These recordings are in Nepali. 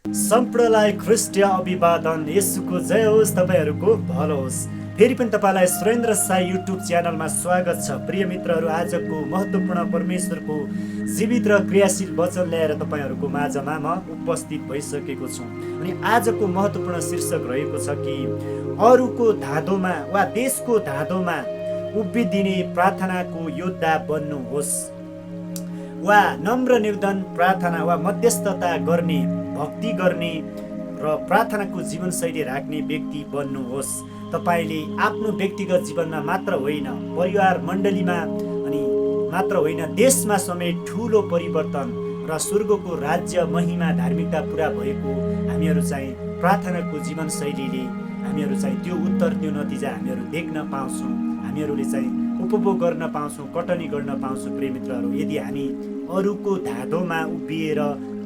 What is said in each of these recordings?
सम्पूर्णलाई ख्रीष्टीय अभिवादन। येशूको जय होस्, तपाईहरूको भलो होस्। फेरि पनि तपाईँलाई सुरेन्द्र साई युट्युब च्यानलमा स्वागत छ। प्रिय मित्रहरू, आजको महत्त्वपूर्ण परमेश्वरको जीवित र क्रियाशील वचन ल्याएर तपाईँहरूको माझमा म उपस्थित भइसकेको छु। अनि आजको महत्त्वपूर्ण शीर्षक रहेको छ कि अरूको धाँधोमा वा देशको धाँधोमा उभिदिने प्रार्थनाको योद्धा बन्नुहोस्, वा नम्र निवेदन प्रार्थना वा मध्यस्थता गर्ने, भक्ति गर्ने र प्रार्थनाको जीवनशैली राख्ने व्यक्ति बन्नुहोस्। तपाईँले आफ्नो व्यक्तिगत जीवनमा मात्र होइन, परिवार मण्डलीमा अनि मात्र होइन, देशमा समेत ठुलो परिवर्तन र स्वर्गको राज्य महिमा धार्मिकता पुरा भएको हामीहरू चाहिँ प्रार्थनाको जीवनशैलीले हामीहरू चाहिँ त्यो उत्तर, त्यो नतिजा हामीहरू देख्न पाउँछौँ, हामीहरूले चाहिँ उपभोग गर्न पाउँछौँ, कटनी गर्न पाउँछौँ। प्रिय मित्रहरू, यदि हामी अरूको धाँधोमा उभिएर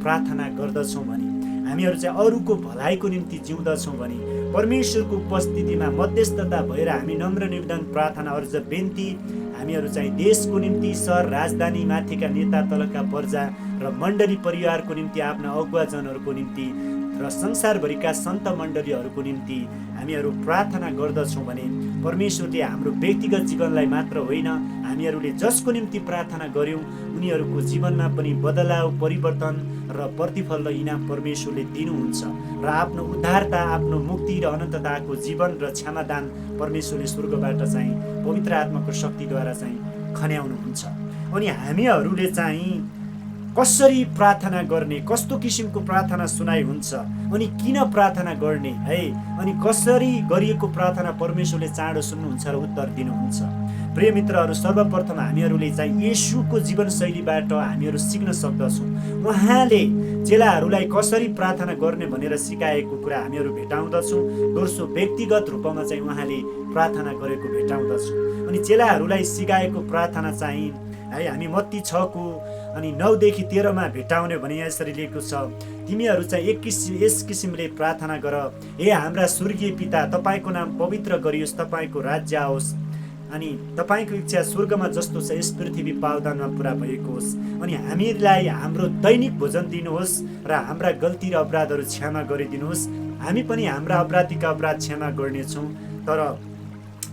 प्रार्थना गर्दछौँ भने, हामीहरू चाहिँ अरूको भलाइको निम्ति जिउँदछौँ भने, परमेश्वरको उपस्थितिमा मध्यस्थता भएर हामी नम्र निवेदन प्रार्थना अर्ज बेन्ती हामीहरू चाहिँ देशको निम्ति, सहर राजधानी माथिका नेता तलका प्रजा र मण्डली परिवारको निम्ति, आफ्ना अगुवाजनहरूको निम्ति र संसारभरिका सन्त मण्डलीहरूको निम्ति हामीहरू प्रार्थना गर्दछौँ भने परमेश्वरले हाम्रो व्यक्तिगत जीवनलाई मात्र होइन, हामीहरूले जसको निम्ति प्रार्थना गर्यौँ उनीहरूको जीवनमा पनि बदलाव, परिवर्तन र प्रतिफल र इनाम परमेश्वरले दिनुहुन्छ र आफ्नो उद्धारता, आफ्नो मुक्ति र अनन्तताको जीवन र क्षमादान परमेश्वरले स्वर्गबाट चाहिँ पवित्र आत्माको शक्तिद्वारा चाहिँ खन्याउनुहुन्छ। अनि हामीहरूले चाहिँ कसरी प्रार्थना गर्ने, कस्तो किसिमको प्रार्थना सुनाइ हुन्छ, अनि किन प्रार्थना गर्ने है, अनि कसरी गरिएको प्रार्थना परमेश्वरले चाँडो सुन्नुहुन्छ र उत्तर दिनुहुन्छ। प्रिय मित्रहरू, सर्वप्रथम हामीहरूले चाहिँ येशूको जीवनशैलीबाट हामीहरू सिक्न सक्दछौँ। उहाँले चेलाहरूलाई कसरी प्रार्थना गर्ने भनेर सिकाएको कुरा हामीहरू भेटाउँदछौँ। दोस्रो, व्यक्तिगत रूपमा चाहिँ उहाँले प्रार्थना गरेको भेटाउँदछौँ। अनि चेलाहरूलाई सिकाएको प्रार्थना चाहिँ है हामी मत्ती 6को अनि 9देखि 13मा भेटाउने भने यहाँ यसरी लेखेको छ, तिमीहरू चाहिँ यस किसिमले प्रार्थना गर, हे हाम्रा स्वर्गीय पिता, तपाईँको नाम पवित्र गरियोस्, तपाईँको राज्य आओस्, अनि तपाईँको इच्छा स्वर्गमा जस्तो छ यस पृथ्वी पावदानमा पुरा भएको होस्। अनि हामीलाई हाम्रो दैनिक भोजन दिनुहोस् र हाम्रा गल्ती र अपराधहरू क्षमा गरिदिनुहोस्, हामी पनि हाम्रा अपराधीका अपराध क्षमा गर्नेछौँ, तर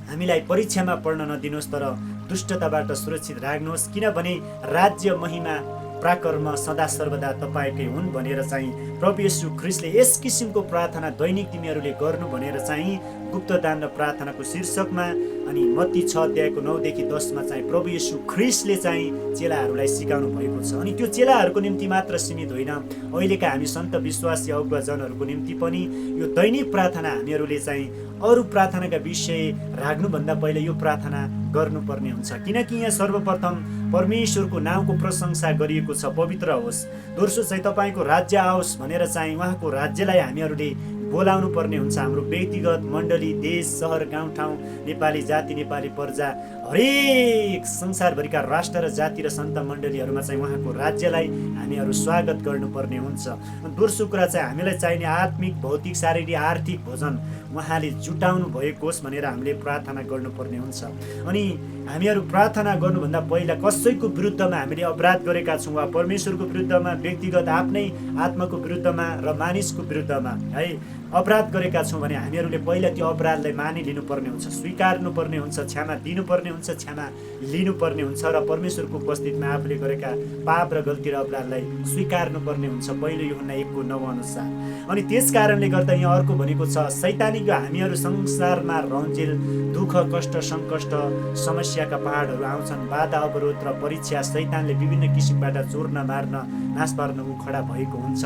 हामीलाई परीक्षामा पर्न नदिनुहोस्, तर दुष्टताबाट सुरक्षित राख्नुहोस्, किनभने राज्य, महिमा, पराक्रम सदा सर्वदा तपाईँकै हुन् भनेर चाहिँ प्रभु येशू ख्रीष्टले यस किसिमको प्रार्थना दैनिक तिमीहरूले गर्नु भनेर चाहिँ गुप्तदान र प्रार्थनाको शीर्षकमा अनि मत्ती 6:9देखि 10मा चाहिँ प्रभु येशू ख्रीष्टले चाहिँ चेलाहरूलाई सिकाउनु भएको छ। अनि त्यो चेलाहरूको निम्ति मात्र सीमित होइन, अहिलेका हामी सन्त विश्वासी अगुवाजनहरूको निम्ति पनि यो दैनिक प्रार्थना हामीहरूले चाहिँ अरू प्रार्थनाका विषय राख्नुभन्दा पहिला यो प्रार्थना गर्नुपर्ने हुन्छ, किनकि यहाँ सर्वप्रथम परमेश्वरको नामको प्रशंसा गरिएको छ, पवित्र होस्। दोस्रो चाहिँ तपाईँको राज्य आओस् भनेर चाहिँ उहाँको राज्यलाई हामीहरूले बोलाउनु पर्ने हुन्छ। हाम्रो व्यक्तिगत मण्डली, देश, सहर, गाउँठाउँ, नेपाली जाति, नेपाली प्रजा, हरेक संसारभरिका राष्ट्र र जाति र सन्त मण्डलीहरूमा चाहिँ उहाँको राज्यलाई हामीहरू स्वागत गर्नुपर्ने हुन्छ। दोस्रो कुरा चाहिँ हामीलाई चाहिने आत्मिक, भौतिक, शारीरिक, आर्थिक भोजन उहाँले जुटाउनु भएको होस् भनेर हामीले प्रार्थना गर्नुपर्ने हुन्छ। अनि हामीहरू प्रार्थना गर्नुभन्दा पहिला कसैको विरुद्धमा हामीले अपराध गरेका छौँ वा परमेश्वरको विरुद्धमा, व्यक्तिगत आफ्नै आत्माको विरुद्धमा र मानिसको विरुद्धमा है अपराध गरेका छौँ भने हामीहरूले पहिला त्यो अपराधलाई मानिलिनुपर्ने हुन्छ, स्वीकार्नुपर्ने हुन्छ, क्षमा दिनुपर्ने हुन्छ, क्षमा लिनुपर्ने हुन्छ र परमेश्वरको उपस्थितिमा आफूले गरेका पाप र गल्ती र अपराधलाई स्वीकार्नुपर्ने हुन्छ, पहिलो यूहन्ना 1:9 अनुसार। अनि त्यस कारणले गर्दा यहाँ अर्को भनेको छ, सैतानिक हामीहरू संसारमा रन्जेल दुःख, कष्ट, सङ्कष्ट, समस्याका पहाडहरू आउँछन्, बाधा, अवरोध र परीक्षा, सैतानले विभिन्न किसिमबाट चोर्न, मार्न, नाश पार्न ऊ खडा भएको हुन्छ,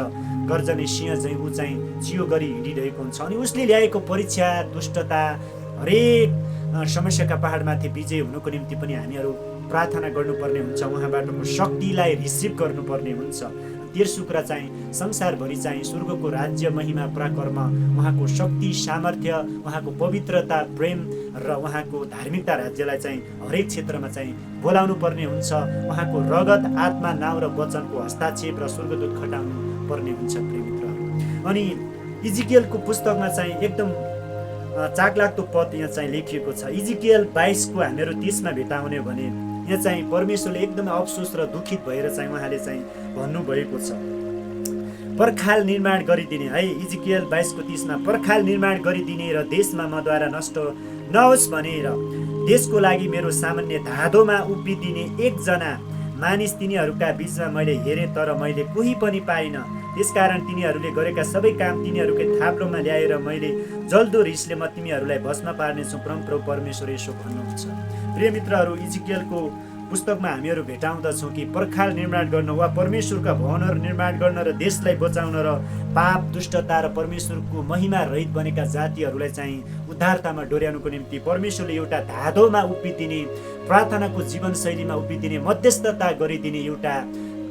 गर्जने सिंह चाहिँ ऊ चाहिँ चियो गरी हिँडिरहेको हुन्छ। अनि उसले ल्याएको परीक्षा, दुष्टता, हरेक समस्याका पहाडमाथि विजय हुनुको निम्ति पनि हामीहरू प्रार्थना गर्नुपर्ने हुन्छ, उहाँबाटको शक्तिलाई रिसिभ गर्नुपर्ने हुन्छ। तेस्रो कुरा चाहिँ संसारभरि चाहिँ स्वर्गको राज्य, महिमा, पराक्रम, उहाँको शक्ति, सामर्थ्य, उहाँको पवित्रता, प्रेम र उहाँको धार्मिकता राज्यलाई चाहिँ हरेक क्षेत्रमा चाहिँ बोलाउनु पर्ने हुन्छ। उहाँको रगत, आत्मा, नाउँ र वचनको हस्ताक्षेप र स्वर्गदूत खटाउनु पर्ने हुन्छ। प्रिय मित्रहरू, अनि इजिकियलको पुस्तकमा चाहिँ एकदम चाखलाग्दो पद यहाँ चाहिँ लेखिएको छ। इजिकियल 22को हामीहरू 30मा भेटाउने भने यहाँ चाहिँ परमेश्वरले एकदमै अफसोस र दुखित भएर चाहिँ उहाँले चाहिँ भन्नुभएको छ, पर्खाल निर्माण गरिदिने है, इजिकियल 22:30 पर्खाल निर्माण गरिदिने र देशमा मद्वारा नष्ट नहोस् भनेर देशको लागि मेरो सामान्य धाधोमा उभिदिने एकजना मानिस तिनीहरूका बीचमा मैले हेरेँ, तर मैले कोही पनि पाइनँ। त्यसकारण तिनीहरूले गरेका सबै काम तिनीहरूकै थाप्लोमा ल्याएर मैले जल्दो रिसले म तिमीहरूलाई भस्म पार्नेछु, परमप्रभु परमेश्वर यसो भन्नुहुन्छ। प्रिय मित्रहरू, इजिकियलको पुस्तकमा हामीहरू भेटाउँदछौँ कि पर्खाल निर्माण गर्न वा परमेश्वरका भवनहरू निर्माण गर्न र देशलाई बचाउन र पाप दुष्टता र परमेश्वरको महिमा रहित बनेका जातिहरूलाई चाहिँ उद्धारतामा डोर्याउनुको निम्ति परमेश्वरले एउटा धाधोमा उभिदिने, प्रार्थनाको जीवनशैलीमा उभिदिने, मध्यस्थता गरिदिने एउटा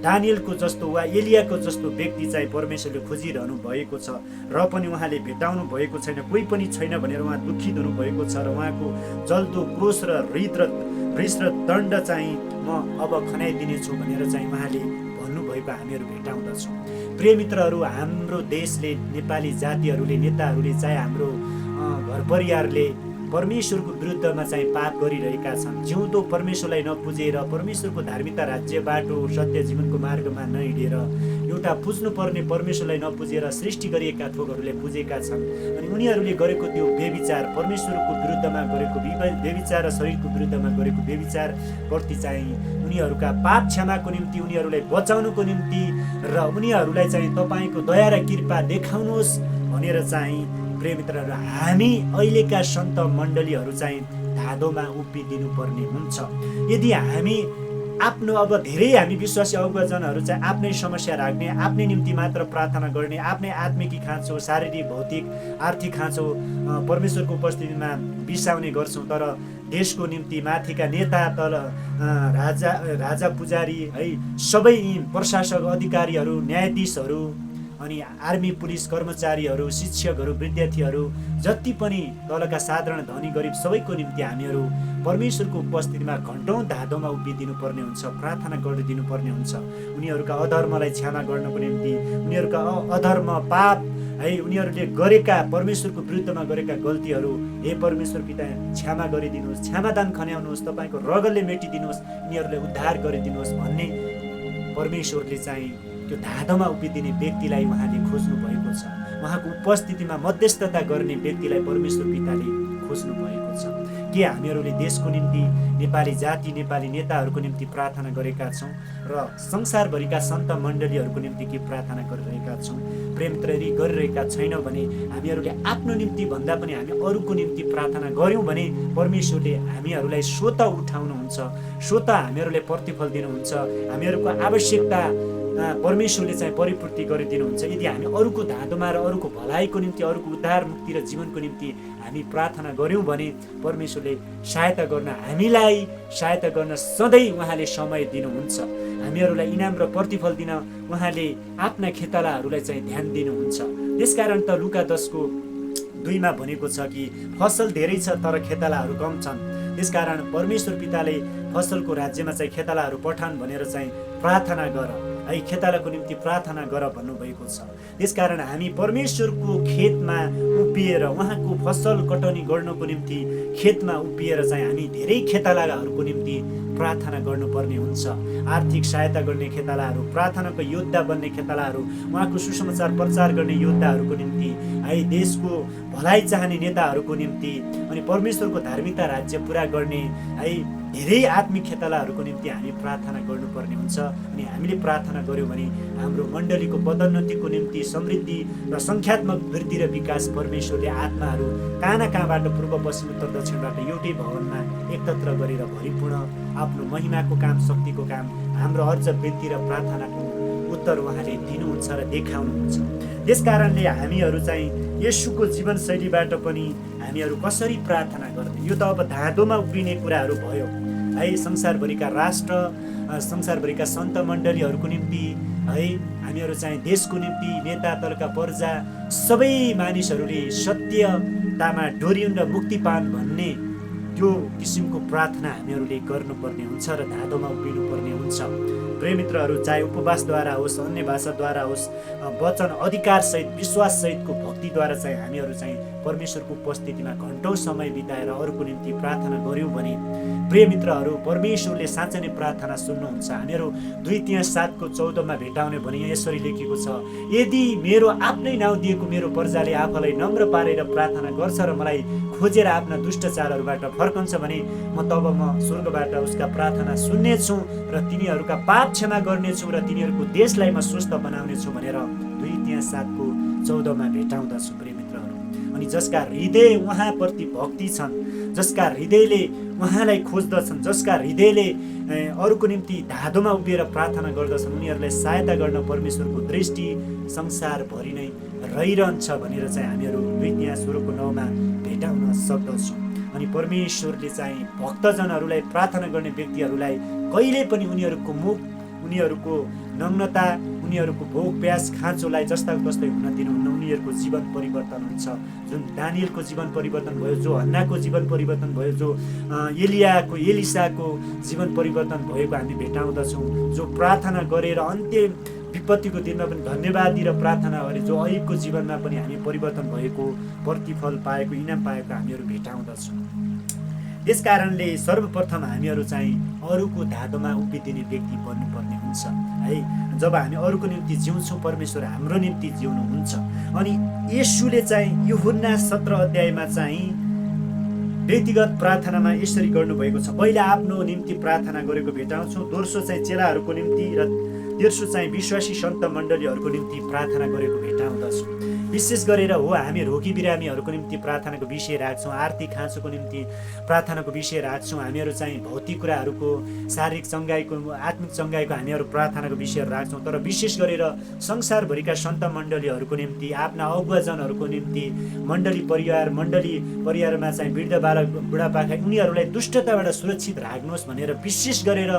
दानियलको जस्तो वा एलियाको जस्तो व्यक्ति चाहिँ परमेश्वरले खोजिरहनु भएको छ र पनि उहाँले भेटाउनु भएको छैन। कोही पनि छैन भनेर उहाँ दुखित हुनुभएको छ र उहाँको जल्दो क्रोश र रिस र दण्ड चाहिँ म अब खनाइदिनेछु भनेर चाहिँ उहाँले भन्नुभएको हामीहरू भेटाउँदछौँ। प्रिय मित्रहरू, हाम्रो देशले, नेपाली जातिहरूले, नेताहरूले चाहे हाम्रो घर परिवारले परमेश्वरको विरुद्धमा चाहिँ पाप गरिरहेका छन्। जिउँदो परमेश्वरलाई नपुजेर, परमेश्वरको धार्मिकता राज्य बाटो सत्य जीवनको मार्गमा नहिँडेर एउटा पुज्नुपर्ने परमेश्वरलाई नपुजेर सृष्टि गरिएका थोकहरूले पुजेका छन्। अनि उनीहरूले गरेको त्यो व्यभिचार, परमेश्वरको विरुद्धमा गरेको व्यभिचार र शरीरको विरुद्धमा गरेको व्यभिचारप्रति चाहिँ उनीहरूका पाप क्षमाको निम्ति, उनीहरूलाई बचाउनुको निम्ति र उनीहरूलाई चाहिँ तपाईँको दया र कृपा देखाउनुहोस् भनेर चाहिँ प्रिय मित्रहरू, हामी अहिलेका सन्त मण्डलीहरू चाहिँ धाधोमा उभिदिनु पर्ने हुन्छ। यदि हामी आफ्नो अब धेरै हामी विश्वासी अगुवाजनहरू चाहिँ आफ्नै समस्या राख्ने, आफ्नै निम्ति मात्र प्रार्थना गर्ने, आफ्नै आत्मिकी खाँचो, शारीरिक भौतिक आर्थिक खाँचो परमेश्वरको उपस्थितिमा बिसाउने गर्छौँ, तर देशको निम्ति माथिका नेता, तल राजा पुजारी है, सबै प्रशासक अधिकारीहरू, न्यायाधीशहरू, अनि आर्मी पुलिस कर्मचारीहरू, शिक्षकहरू, विद्यार्थीहरू, जति पनि तलका साधारण धनी गरिब सबैको निम्ति हामीहरू परमेश्वरको उपस्थितिमा घन्टौँ धाधोमा उभिदिनु पर्ने हुन्छ, प्रार्थना गरिदिनु पर्ने हुन्छ। उनीहरूका अधर्मलाई क्षमा गर्नको निम्ति, उनीहरूका अधर्म पाप है, उनीहरूले गरेका परमेश्वरको विरुद्धमा गरेका गल्तीहरू हे परमेश्वर पिता क्षमा गरिदिनुहोस्, क्षमादान खन्याउनुहोस्, तपाईँको रगतले मेटिदिनुहोस्, यिनीहरूलाई उद्धार गरिदिनुहोस् भन्ने परमेश्वरले चाहिँ त्यो धाधोमा उभिदिने व्यक्तिलाई उहाँले खोज्नु भएको छ। उहाँको उपस्थितिमा मध्यस्थता गर्ने व्यक्तिलाई परमेश्वर पिताले खोज्नु भएको छ। के हामीहरूले देशको निम्ति, नेपाली जाति, नेपाली नेताहरूको निम्ति प्रार्थना गरेका छौँ र संसारभरिका सन्त मण्डलीहरूको निम्ति के प्रार्थना गरिरहेका छौँ? प्रेम त्रयी गरिरहेका छैनौँ भने हामीहरूले आफ्नो निम्ति भन्दा पनि हामी अरूको निम्ति प्रार्थना गऱ्यौँ भने परमेश्वरले हामीहरूलाई स्वत उठाउनुहुन्छ, स्वत हामीहरूलाई प्रतिफल दिनुहुन्छ, हामीहरूको आवश्यकता परमेश्वरले चाहिँ परिपूर्ति गरिदिनुहुन्छ। यदि हामी अरूको धाधोमा र अरूको भलाइको निम्ति, अरूको उद्धार मुक्ति र जीवनको निम्ति हामी प्रार्थना गऱ्यौँ भने परमेश्वरले सहायता गर्न, हामीलाई सहायता गर्न सधैँ उहाँले समय दिनुहुन्छ। हामीहरूलाई इनाम र प्रतिफल दिन उहाँले आफ्ना खेतालाहरूलाई चाहिँ ध्यान दिनुहुन्छ। त्यसकारण त लुका 10:2 भनेको छ कि फसल धेरै छ तर खेतालाहरू कम छन्। त्यसकारण परमेश्वर पिताले फसलको राज्यमा चाहिँ खेतालाहरू पठाउन् भनेर चाहिँ प्रार्थना गर है, खेतालाको निम्ति प्रार्थना गर भन्नुभएको छ। त्यसकारण हामी परमेश्वरको खेतमा उभिएर उहाँको फसल कटनी गर्नको निम्ति खेतमा उभिएर चाहिँ हामी धेरै खेतालाहरूको निम्ति प्रार्थना गर्नुपर्ने हुन्छ। आर्थिक सहायता गर्ने खेतालाहरू, प्रार्थनाको योद्धा बन्ने खेतालाहरू, उहाँको सुसमाचार प्रचार गर्ने योद्धाहरूको निम्ति है, देशको भलाइ चाहने नेताहरूको निम्ति, अनि परमेश्वरको धार्मिकता राज्य पुरा गर्ने है धेरै आत्मिक खेतालाहरूको निम्ति हामी प्रार्थना गर्नुपर्ने हुन्छ। अनि हामीले प्रार्थना गऱ्यौँ भने हाम्रो मण्डलीको पदोन्नतिको निम्ति, समृद्धि र सङ्ख्यात्मक वृद्धि र विकास परमेश्वरले आत्माहरू कहाँबाट पूर्व पश्चिम उत्तर दक्षिणबाट एउटै भवनमा एकत्र गरेर भरिपूर्ण आफ्नो महिमाको काम, शक्तिको काम, हाम्रो अर्ज वृद्धि र प्रार्थनाको उत्तर उहाँले दिनुहुन्छ र देखाउनुहुन्छ। त्यसकारणले हामीहरू चाहिँ येशूको जीवनशैलीबाट पनि हामीहरू कसरी प्रार्थना गर्ने, यो त अब धाधोमा उभिने कुराहरू भयो है। संसारभरिका राष्ट्र, संसारभरिका सन्त मण्डलीहरूको निम्ति है, हामीहरू चाहिँ देशको निम्ति, नेता तलका प्रजा सबै मानिसहरूले सत्यतामा डोरिउन् र मुक्ति पाउन् भन्ने त्यो किसिमको प्रार्थना हामीहरूले गर्नुपर्ने हुन्छ र धाधोमा उभिनुपर्ने हुन्छ। प्रिय मित्रहरू, चाहे उपवासद्वारा होस्, अन्य भाषाद्वारा होस्, वचन अधिकारसहित विश्वाससहितको भक्तिद्वारा चाहिँ हामीहरू चाहिँ परमेश्वरको उपस्थितिमा घन्टौँ समय बिताएर अरूको निम्ति प्रार्थना गऱ्यौँ भने प्रिय मित्रहरू, परमेश्वरले साँच्चै नै प्रार्थना सुन्नुहुन्छ। हामीहरू 2:7 भेटाउने भने यसरी लेखेको छ, यदि मेरो आफ्नै नाउँ दिएको मेरो प्रजाले आफूलाई नम्र पारेर प्रार्थना गर्छ र मलाई खोजेर आफ्ना दुष्टचारहरूबाट फर्कन्छ भने तब म स्वर्गबाट उसका प्रार्थना सुन्नेछु र तिनीहरूका पाप क्षमा गर्नेछु र तिनीहरूको देशलाई म स्वस्थ बनाउनेछु भनेर 2:7 भेटाउँदछु। प्रिय मित्रहरू, अनि जसका हृदय उहाँप्रति भक्ति छन्, जसका हृदयले उहाँलाई खोज्दछन्, जसका हृदयले अरूको निम्ति धाधोमा उभिएर प्रार्थना गर्दछन्, उनीहरूलाई सहायता गर्न परमेश्वरको दृष्टि संसारभरि नै रहिरहन्छ भनेर चाहिँ हामीहरू 2:9 भेटाउन सक्दछौँ। अनि परमेश्वरले चाहिँ भक्तजनहरूलाई, प्रार्थना गर्ने व्यक्तिहरूलाई कहिले पनि उनीहरूको मुख, उनीहरूको नग्नता, उनीहरूको भोक प्यास खाँचोलाई जस्ताको तस्तै हुन दिनुहुन्न। उनीहरूको जीवन परिवर्तन हुन्छ। जुन दानियलको जीवन परिवर्तन भयो, जो हन्नाको जीवन परिवर्तन भयो, जो एलिसाको जीवन परिवर्तन भएको हामी भेटाउँदछौँ। जो प्रार्थना गरेर अन्त्य विपत्तिको दिनमा पनि धन्यवाद दिएर प्रार्थना गरे, जो अहिलेको जीवनमा पनि हामी परिवर्तन भएको, प्रतिफल पाएको, इनाम पाएको हामीहरू भेटाउँदछौँ। त्यस कारणले सर्वप्रथम हामीहरू चाहिँ अरूको धाधोमा उभिदिने व्यक्ति बन्नुपर्ने हुन्छ है। जब हामी अरूको निम्ति जिउँछौँ, परमेश्वर हाम्रो निम्ति जिउनुहुन्छ। अनि येशूले चाहिँ यूहन्ना 17 चाहिँ व्यक्तिगत प्रार्थनामा यसरी गर्नुभएको छ। पहिला आफ्नो निम्ति प्रार्थना गरेको भेटाउँछौँ, दोस्रो चाहिँ चेलाहरूको निम्ति र तेस्रो चाहिँ विश्वासी सन्त मण्डलीहरूको निम्ति प्रार्थना गरेको भेटाउँदछु। विशेष गरेर हामी रोगी बिरामीहरूको निम्ति प्रार्थनाको विषय राख्छौँ, आर्थिक खाँचोको निम्ति प्रार्थनाको विषय राख्छौँ। हामीहरू चाहिँ भौतिक कुराहरूको, शारीरिक चङ्गाइको, आत्मिक चङ्गाइको हामीहरू प्रार्थनाको विषयहरू राख्छौँ। तर विशेष गरेर संसारभरिका सन्त मण्डलीहरूको निम्ति, आफ्ना अगुवाजनहरूको निम्ति, मण्डली परिवारमा चाहिँ वृद्ध बालक बुढापाका उनीहरूलाई दुष्टताबाट सुरक्षित राख्नुहोस् भनेर विशेष गरेर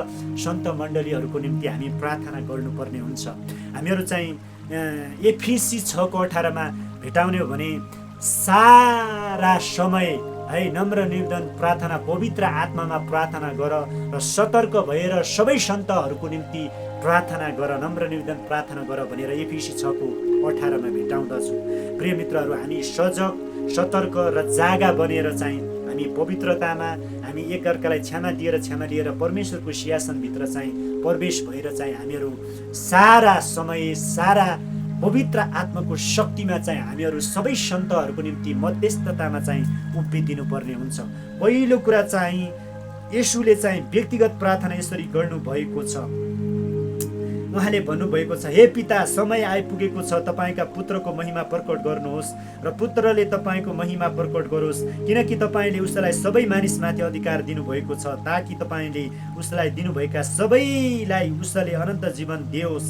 सन्त मण्डलीहरूको निम्ति हामी प्रार्थना गर्नुपर्ने हुन्छ। हामीहरू चाहिँ एफिसी 6:18 भेटाउने हो भने सारा समय है नम्र निर्धन प्रार्थना, पवित्र आत्मामा प्रार्थना गर र सतर्क भएर सबै सन्तहरूको निम्ति प्रार्थना गर, नम्र निर्धन प्रार्थना गर भनेर एफिसी 6:18 भेटाउँदछु। प्रिय मित्रहरू, हामी सजग, सतर्क र जागा बनेर चाहिँ हामी पवित्रतामा हामी एकअर्कालाई क्षमा लिएर परमेश्वरको सिंहासनभित्र चाहिँ प्रवेश भएर चाहिँ हामीहरू सारा समय, सारा पवित्र आत्माको शक्तिमा चाहिँ हामीहरू सबै सन्तहरूको निम्ति मध्यस्थतामा चाहिँ उभिदिनु पर्ने हुन्छ। पहिलो कुरा चाहिँ येशूले चाहिँ व्यक्तिगत प्रार्थना यसरी गर्नुभएको छ। उहाँले भन्नुभएको छ, हे पिता, समय आइपुगेको छ, तपाईँका पुत्रको महिमा प्रकट गर्नुहोस् र पुत्रले तपाईँको महिमा प्रकट गरोस्, किनकि तपाईँले उसलाई सबै मानिसमाथि अधिकार दिनुभएको छ, ताकि तपाईँले उसलाई दिनुभएका सबैलाई उसले अनन्त जीवन दियोस्।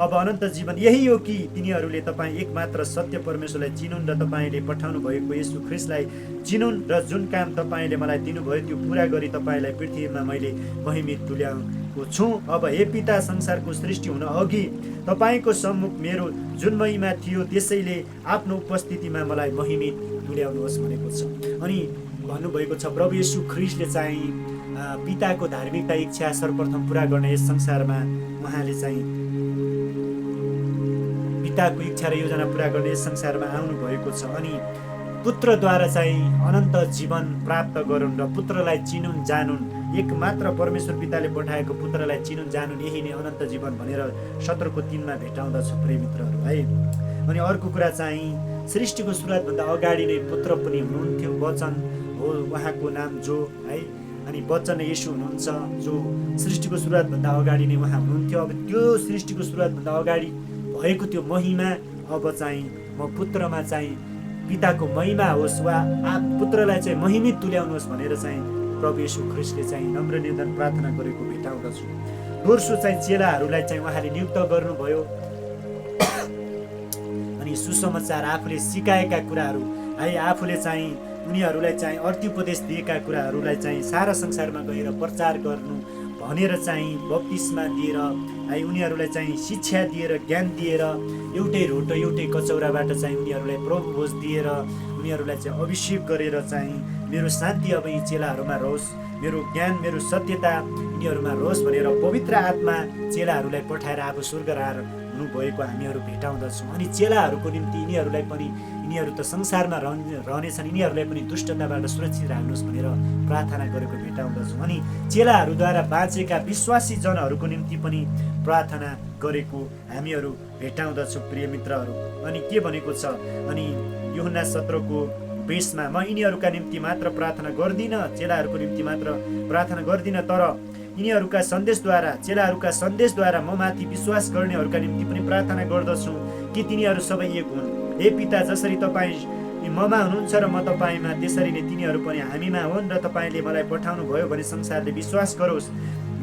अब अनन्त जीवन यही हो कि तिनीहरूले तपाईँ एकमात्र सत्य परमेश्वरलाई चिनुन् र तपाईँले पठाउनु भएको येशू ख्रिस्टलाई चिनुन् र जुन काम तपाईँले मलाई दिनुभयो त्यो पुरा गरी तपाईँलाई पृथ्वीमा मैले महिमित तुल्याएको छु। अब हे पिता, संसारको सृष्टि हुन अघि तपाईँको सम्मुख मेरो जुन महिमा थियो त्यसैले आफ्नो उपस्थितिमा मलाई महिमित तुल्याउनुहोस् भनेको छ। अनि भन्नुभएको छ, प्रभु येशू ख्रिस्टले चाहिँ पिताको धार्मिकता इच्छा सर्वप्रथम पुरा गर्ने यस संसारमा उहाँले चाहिँ पिताको इच्छा र योजना पुरा गर्ने यस संसारमा आउनुभएको छ। अनि पुत्रद्वारा चाहिँ अनन्त जीवन प्राप्त गरून् र पुत्रलाई चिनुन् जानुन्, एकमात्र परमेश्वर पिताले पठाएको पुत्रलाई चिनुन् जानुन्, यही नै अनन्त जीवन भनेर 17:3 भेटाउँदछु प्रिय मित्रहरू है। अनि अर्को कुरा चाहिँ सृष्टिको सुरुवातभन्दा अगाडि नै पुत्र पनि हुनुहुन्थ्यो, वचन हो उहाँको नाम जो है। अनि वचन येशू हुनुहुन्छ, जो सृष्टिको सुरुवातभन्दा अगाडि नै उहाँ हुनुहुन्थ्यो। अब त्यो सृष्टिको सुरुवातभन्दा अगाडि भएको त्यो महिमा अब चाहिँ म पुत्रमा चाहिँ पिताको महिमा होस् वा पुत्रलाई चाहिँ महिमित तुल्याउनुहोस् भनेर चाहिँ प्रभु येशू ख्रिस्टले चाहिँ नम्र निवेदन प्रार्थना गरेको भेटाउँदछु। दोस्रो चाहिँ चेलाहरूलाई चाहिँ उहाँले नियुक्त गर्नुभयो। अनि सुसमाचार आफूले सिकाएका कुराहरू है, आफूले चाहिँ उनीहरूलाई चाहिँ अर्थोपदेश दिएका कुराहरूलाई चाहिँ सारा संसारमा गएर प्रचार गर्नु भनेर चाहिँ बप्तिस्मा दिएर है, उनीहरूलाई चाहिँ शिक्षा दिएर, ज्ञान दिएर, एउटै रोटो एउटै कचौराबाट चाहिँ उनीहरूलाई प्रभु भोज दिएर उनीहरूलाई चाहिँ अभिषेक गरेर चाहिँ मेरो शान्ति अब यी चेलाहरूमा रहोस्, मेरो ज्ञान, मेरो सत्यता यिनीहरूमा रहोस् भनेर पवित्र आत्मा चेलाहरूलाई पठाएर आफू स्वर्ग हुनुभएको हामीहरू भेटाउँदछौँ। अनि चेलाहरूको निम्ति यिनीहरू त संसारमा रहनेछन्, यिनीहरूलाई पनि दुष्टताबाट सुरक्षित राख्नुहोस् भनेर प्रार्थना गरेको भेटाउँदछौँ। अनि चेलाहरूद्वारा बाँचेका विश्वासी जनहरूको निम्ति पनि प्रार्थना गरेको हामीहरू भेटाउँदछौँ प्रिय मित्रहरू। अनि के भनेको छ, अनि यूहन्ना 17:20मा म यिनीहरूका निम्ति मात्र प्रार्थना गर्दिनँ, चेलाहरूको निम्ति मात्र प्रार्थना गर्दिनँ, तर चेलाहरूका सन्देशद्वारा म माथि विश्वास गर्नेहरूका निम्ति पनि प्रार्थना गर्दछु कि तिनीहरू सबै एक हुन्। हे पिता, जसरी तपाईँ ममा हुनुहुन्छ र म तपाईँमा, त्यसरी नै तिनीहरू पनि हामीमा हुन् र तपाईँले मलाई पठाउनु भयो भने संसारले विश्वास गरोस्।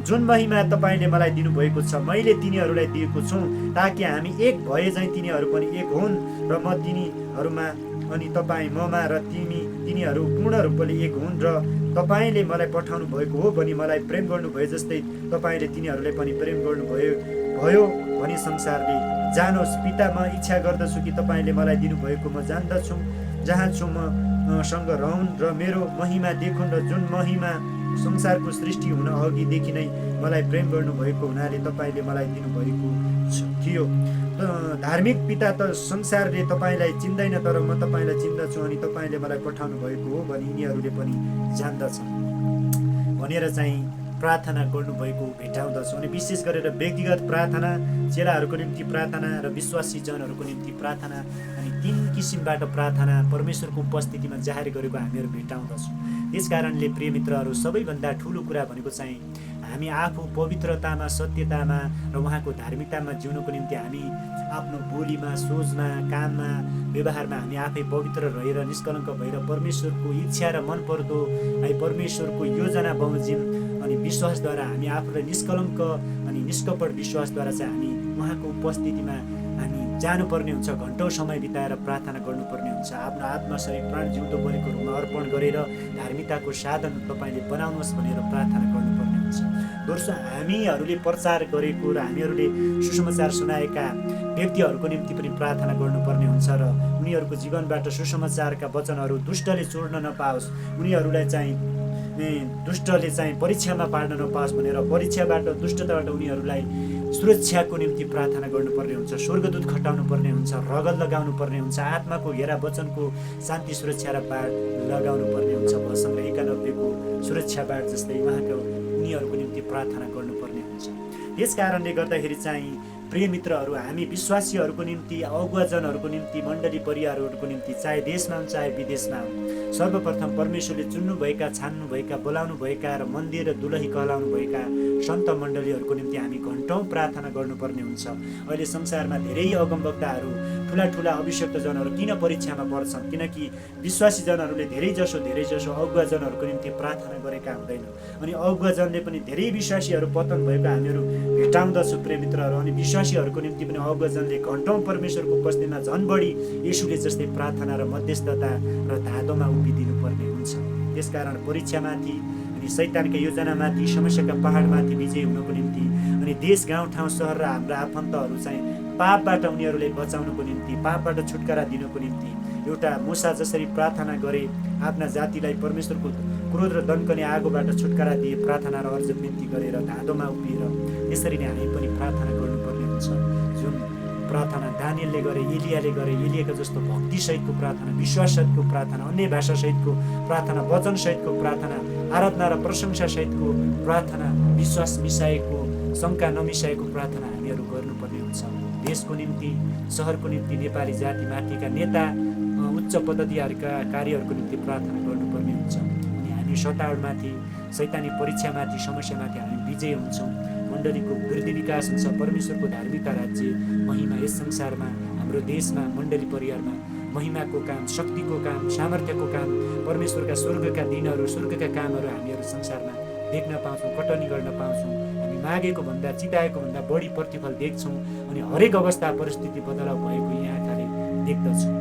जुन महिमा तपाईँले मलाई दिनुभएको छ मैले तिनीहरूलाई दिएको छु, ताकि हामी एक भए झैँ तिनीहरू पनि एक हुन् र म तिनीहरूमा अनि तपाईँ ममा र तिनीहरू पूर्ण रूपले एक हुन् र तपाईँले मलाई पठाउनु भएको हो भने मलाई प्रेम गर्नुभयो जस्तै तपाईँले तिनीहरूलाई पनि प्रेम गर्नुभयो भने संसारले जानोस्। पिता, म इच्छा गर्दछु कि तपाईँले मलाई दिनुभएको म जान्दछु, जहाँ छु मसँग रहन् र मेरो महिमा देखुन्, र जुन महिमा संसारको सृष्टि हुन अघिदेखि नै मलाई प्रेम गर्नुभएको हुनाले तपाईँले मलाई दिनुभएको थियो। धार्मिक पिता, त संसारले तपाईँलाई चिन्दैन, तर म तपाईँलाई चिन्दछु अनि तपाईँले मलाई पठाउनु भएको हो भने यिनीहरूले पनि जान्दछन् भनेर चाहिँ प्रार्थना गर्नुभएको भेटाउँदछौँ। अनि विशेष गरेर व्यक्तिगत प्रार्थना, चेलाहरूको निम्ति प्रार्थना र विश्वासी जनहरूको निम्ति प्रार्थना, अनि 3 किसिमबाट प्रार्थना परमेश्वरको उपस्थितिमा जाहेर गरेको हामीहरू भेटाउँदछौँ। त्यस कारणले प्रिय मित्रहरू, सबैभन्दा ठुलो कुरा भनेको चाहिँ हामी आफू पवित्रतामा, सत्यतामा र उहाँको धार्मिकतामा जिउनुको निम्ति हामी आफ्नो बोलीमा, सोचमा, काममा, व्यवहारमा हामी आफै पवित्र रहेर निष्कलङ्क भएर परमेश्वरको इच्छा र मनपर्दो परमेश्वरको योजना बमोजिम अनि विश्वासद्वारा हामी आफूलाई निष्कलङ्क अनि निष्कपट विश्वासद्वारा चाहिँ हामी उहाँको उपस्थितिमा हामी जानुपर्ने हुन्छ। घन्टौँ समय बिताएर प्रार्थना गर्नुपर्ने हुन्छ। आफ्नो आत्मा, शरीर, प्राण, जिउँदो बलिको रूपमा अर्पण गरेर धार्मिकताको साधन तपाईँले बनाउनुहोस् भनेर प्रार्थना गर्नुपर्ने हुन्छ। दोस्रो, हामीहरूले प्रचार गरेको र हामीहरूले सुसमाचार सुनाएका व्यक्तिहरूको निम्ति पनि प्रार्थना गर्नुपर्ने हुन्छ र उनीहरूको जीवनबाट सुसमाचारका वचनहरू दुष्टले चोर्न नपाओस्, उनीहरूलाई चाहिँ दुष्टले चाहिँ परीक्षामा पार्न नपाओस् भनेर परीक्षाबाट, दुष्टताबाट उनीहरूलाई सुरक्षाको निम्ति प्रार्थना गर्नुपर्ने हुन्छ। स्वर्गदूत खटाउनु पर्ने हुन्छ, रगत लगाउनु पर्ने हुन्छ, आत्माको घेरा वचनको शान्ति सुरक्षा र बाढ लगाउनु पर्ने हुन्छ। भसँग 91को सुरक्षा बाढ जस्तै उनीहरूको निम्ति प्रार्थना गर्नुपर्ने हुन्छ। यस कारणले गर्दाखेरि चाहिँ प्रिय मित्रहरू, हामी विश्वासीहरूको निम्ति, अगुवाजनहरूको निम्ति, मण्डली परिवारहरूको निम्ति, चाहे देशमा हुन् चाहे विदेशमा हुन्, सर्वप्रथम परमेश्वरले चुन्नुभएका, छान्नुभएका, बोलाउनुभएका र मन्दिर र दुलही कहलाउनुभएका सन्त मण्डलीहरूको निम्ति हामी घन्टौँ प्रार्थना गर्नुपर्ने हुन्छ। अहिले संसारमा धेरै अगमवक्ताहरू, ठुला अभिषिक्तजनहरू किन परीक्षामा पर्छन्? किनकि विश्वासी जनहरूले धेरैजसो अगुवाजनहरूको निम्ति प्रार्थना गरेका हुँदैनन्। अनि अगुवाजनले पनि धेरै विश्वासीहरू पतन भएको हामीहरू भेटाउँदछौँ प्रिय मित्रहरू। अनि विश्वासीहरूको निम्ति पनि अगुवाजनले घन्टौँ परमेश्वरको उपस्थितिमा झन् बढी येशूले जस्तै प्रार्थना र मध्यस्थता र धादोमा उभिदिनुपर्ने हुन्छ। त्यसकारण परीक्षामाथि अनि शैतानका योजनामाथि, समस्याका पहाडमाथि विजय हुनको निम्ति, अनि देश, गाउँ, ठाउँ, सहर र हाम्रा आफन्तहरू चाहिँ पापबाट उनीहरूले बचाउनको निम्ति, पापबाट छुटकारा दिनको निम्ति एउटा मूसा जसरी प्रार्थना गरे, आफ्ना जातिलाई परमेश्वरको क्रोध र दण्कने आगोबाट छुटकारा दिए, प्रार्थना र अर्ज बिन्ती गरेर धादोमा उभिएर त्यसरी नै हामी पनि प्रार्थना गर्नुपर्ने हुन्छ। जुन प्रार्थना दानियलले गरे, एलियाले गरे, एलियाका जस्तो भक्तिसहितको प्रार्थना, विश्वाससहितको प्रार्थना, अन्य भाषासहितको प्रार्थना, वचनसहितको प्रार्थना, आराधना र प्रशंसासहितको प्रार्थना, विश्वास मिसाएको, शङ्का नमिसाएको प्रार्थना हामीहरू गर्नुपर्ने हुन्छ। देशको निम्ति, सहरको निम्ति, नेपाली जातिमाथिका नेता, उच्च पदधिकारीका कार्यहरूको निम्ति प्रार्थना गर्नुपर्ने हुन्छ। अनि हामी सताडमाथि, शैतानी परीक्षामाथि, समस्यामाथि हामी विजय हुन्छौँ। मण्डलीको वृद्धि विकास हुन्छ। परमेश्वरको धार्मिकता राज्य महिमा यस संसारमा, हाम्रो देशमा, मण्डली परिवारमा महिमाको काम, शक्तिको काम, सामर्थ्यको काम, परमेश्वरका स्वर्गका दिनहरू, स्वर्गका कामहरू हामीहरू संसारमा देख्न पाउँछौँ, कटनी गर्न पाउँछौँ। हामी मागेको भन्दा, चिताएको भन्दा बढी प्रतिफल देख्छौँ। अनि हरेक अवस्था, परिस्थिति बदलाव भएको यहाँ आँखाले देख्दछौँ।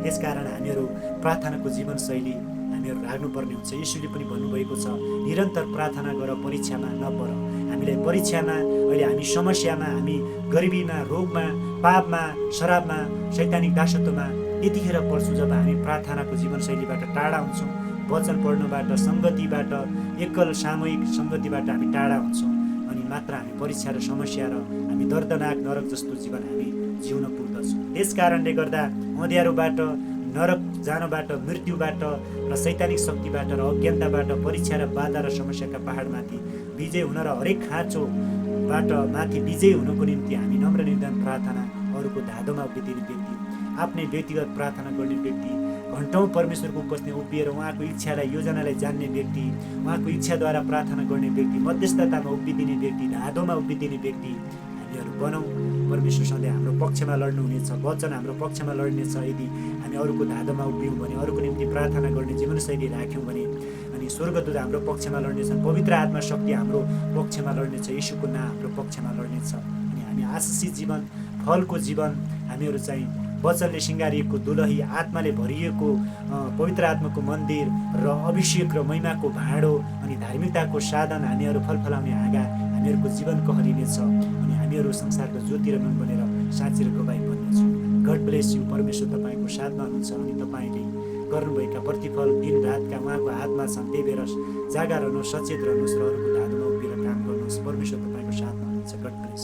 त्यसकारण हामीहरू प्रार्थनाको जीवनशैली हामीहरू राख्नुपर्ने हुन्छ। येशूले पनि भन्नुभएको छ, निरन्तर प्रार्थना गर, परीक्षामा नपर। हामीलाई परीक्षामा, अहिले हामी समस्यामा, हामी गरिबीमा, रोगमा, पापमा, शराबमा, शैतानिक दासत्वमा त्यतिखेर पर्छौँ जब हामी प्रार्थनाको जीवनशैलीबाट टाढा हुन्छौँ, वचन पढ्नुबाट, सङ्गतिबाट, एकल सामूहिक सङ्गतिबाट हामी टाढा हुन्छौँ। अनि मात्र हामी परीक्षा र समस्या र हामी दर्दनाक नरक जस्तो जीवन हामी जिउन पुग्दछौँ। त्यस कारणले गर्दा अँध्यारोबाट, नरक जानबाट, मृत्युबाट र शैतानिक शक्तिबाट र अज्ञानताबाट, परीक्षा र बाधा र समस्याका पहाडमाथि विजय हुन र हरेक खाँचोबाट माथि विजय हुनको निम्ति हामी नम्र निर्धन प्रार्थना, अरूको धाधोमा उभिदिने व्यक्ति, आफ्नै व्यक्तिगत प्रार्थना गर्ने व्यक्ति, घन्टौँ परमेश्वरको उपस्थिति उभिएर उहाँको इच्छालाई, योजनालाई जान्ने व्यक्ति, उहाँको इच्छाद्वारा प्रार्थना गर्ने व्यक्ति, मध्यस्थतामा उभिदिने व्यक्ति, धाधोमा उभिदिने व्यक्ति हामीहरू बनौँ। परमेश्वर सधैँ हाम्रो पक्षमा लड्नुहुनेछ, वचन हाम्रो पक्षमा लड्नेछ। यदि हामी अरूको धाधोमा उभियौँ भने, अरूको निम्ति प्रार्थना गर्ने जीवनशैली राख्यौँ भने, अनि स्वर्गदूत हाम्रो पक्षमा लड्नेछन्, पवित्र आत्मा शक्ति हाम्रो पक्षमा लड्नेछ, यीशुको नाम हाम्रो पक्षमा लड्नेछ। अनि हामी आशिषित जीवन, फलको जीवन हामीहरू चाहिँ वचनले सिँगारिएको दुलही, आत्माले भरिएको पवित्र आत्माको मन्दिर र अभिषेक र महिमाको भाँडो अनि धार्मिकताको साधन हामीहरू फलफलाउने हाँगा हामीहरूको जीवन कहलिनेछ। अनि हामीहरू संसारको ज्योति र नुन बनेर साँची र गवाई बन्नेछौँ। God bless you. परमेश्वर तपाईँको साथमा हुनुहुन्छ अनि तपाईँले गर्नुभएका प्रतिफल दिन रातका उहाँको हातमा छन्। त्यही भएर जागा रहनुहोस्, सचेत रहनुहोस् र अरूको धाधोमा उभिएर काम गर्नुहोस्। परमेश्वर तपाईँको साथमा हुनुहुन्छ। God bless.